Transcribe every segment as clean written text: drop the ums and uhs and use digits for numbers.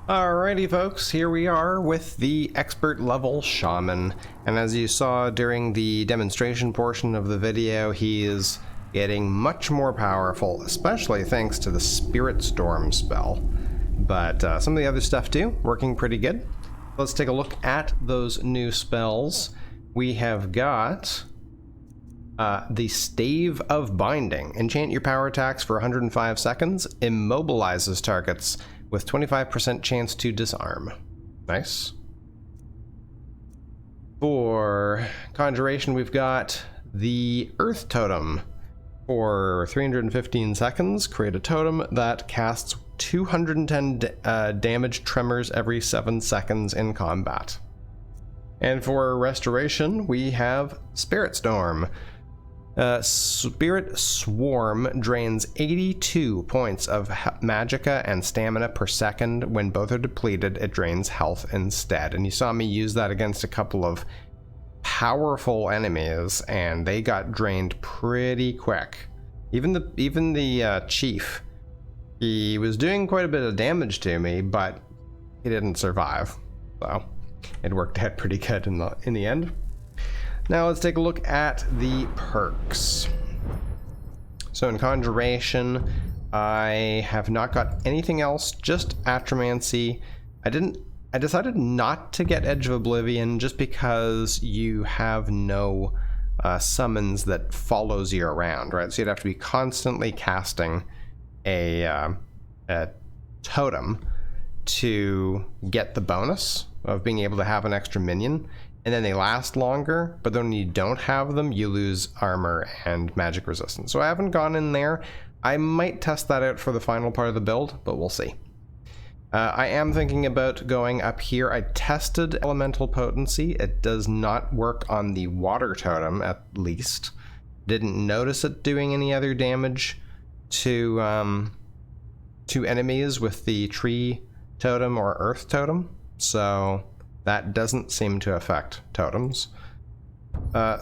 Alrighty folks, here we are with the expert level Shaman, and as you saw during the demonstration portion of the video, he is getting much more powerful, especially thanks to the Spirit Storm spell. But some of the other stuff too, working pretty good. Let's take a look at those new spells. We have got the Stave of Binding. Enchant your power attacks for 105 seconds, immobilizes targets with 25% chance to disarm. Nice. For Conjuration, we've got the Earth Totem. For 315 seconds, create a totem that casts 210 damage tremors every 7 seconds in combat. And for Restoration, we have Spirit Storm. Spirit Swarm drains 82 points of magicka and stamina per second. When both are depleted, it drains health instead. And you saw me use that against a couple of powerful enemies, and they got drained pretty quick. Even the chief, he was doing quite a bit of damage to me, but he didn't survive. So it worked out pretty good in the end. Now let's take a look at the perks. So in Conjuration, I have not got anything else, just Atromancy. I decided not to get Edge of Oblivion just because you have no summons that follows you around, right? So you'd have to be constantly casting a totem to get the bonus of being able to have an extra minion. And then they last longer, but then when you don't have them, you lose armor and magic resistance. So I haven't gone in there. I might test that out for the final part of the build, but we'll see. I am thinking about going up here. I tested Elemental Potency. It does not work on the Water Totem, at least. Didn't notice it doing any other damage to enemies with the Tree Totem or Earth Totem. So that doesn't seem to affect totems.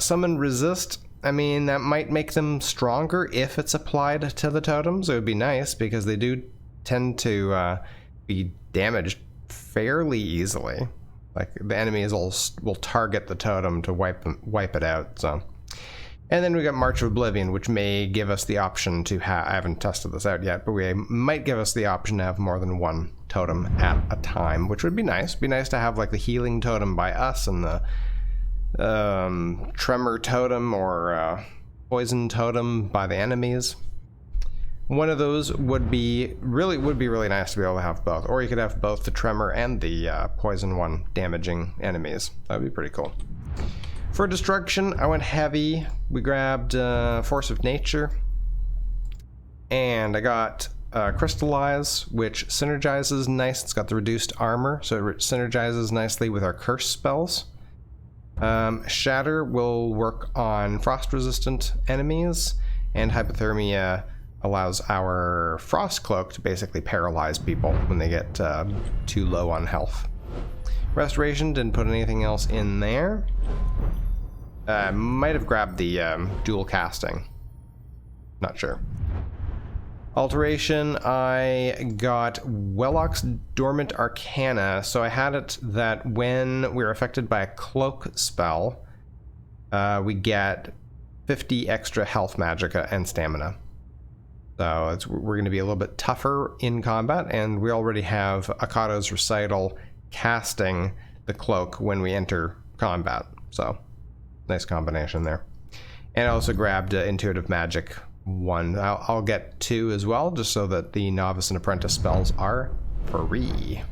Summon Resist, I mean, that might make them stronger if it's applied to the totems. It would be nice because they do tend to be damaged fairly easily. Like the enemies will target the totem to wipe it out. So, and then we got March of Oblivion, which may give us the option to have. I haven't tested this out yet, but we might give us the option to have more than one totem at a time, which would be nice. Be nice to have like the healing totem by us and the tremor totem or poison totem by the enemies. One of those would be really nice to be able to have both, or you could have both the tremor and the poison one damaging enemies. That'd be pretty cool. For Destruction, I went heavy. We grabbed Force of Nature, and I got Crystallize, which synergizes nice. It's got the reduced armor, so it synergizes nicely with our curse spells. Shatter will work on frost-resistant enemies, and Hypothermia allows our Frost Cloak to basically paralyze people when they get too low on health. Restoration, didn't put anything else in there. Might have grabbed the dual casting. Not sure. Alteration, I got Wellok's Dormant Arcana, so I had it that when we're affected by a cloak spell, we get 50 extra health, magicka, and stamina. So we're going to be a little bit tougher in combat, and we already have Akado's Recital casting the cloak when we enter combat. So nice combination there. And I also grabbed Intuitive Magic 1. I'll get 2 as well, just so that the Novice and Apprentice spells are free.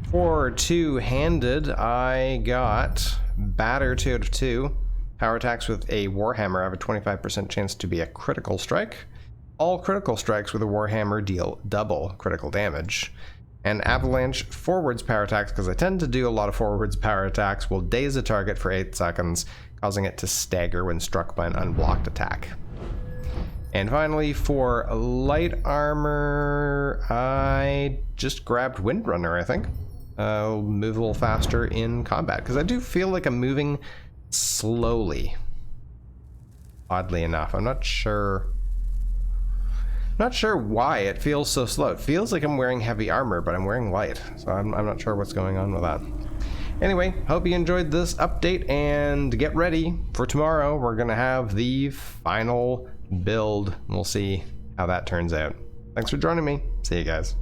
For Two-Handed, I got Batter 2 out of 2. Power attacks with a Warhammer have a 25% chance to be a critical strike. All critical strikes with a Warhammer deal double critical damage. And Avalanche forwards power attacks, because I tend to do a lot of forwards power attacks, will daze a target for 8 seconds, causing it to stagger when struck by an unblocked attack. And finally, for light armor, I just grabbed Windrunner, I think. I'll move a little faster in combat, because I do feel like I'm moving slowly. Oddly enough, I'm not sure Not sure why it feels so slow. It feels like I'm wearing heavy armor, but I'm wearing light. So I'm not sure what's going on with that. Anyway, hope you enjoyed this update, and get ready for tomorrow. We're going to have the final build. We'll see how that turns out. Thanks for joining me. See you guys.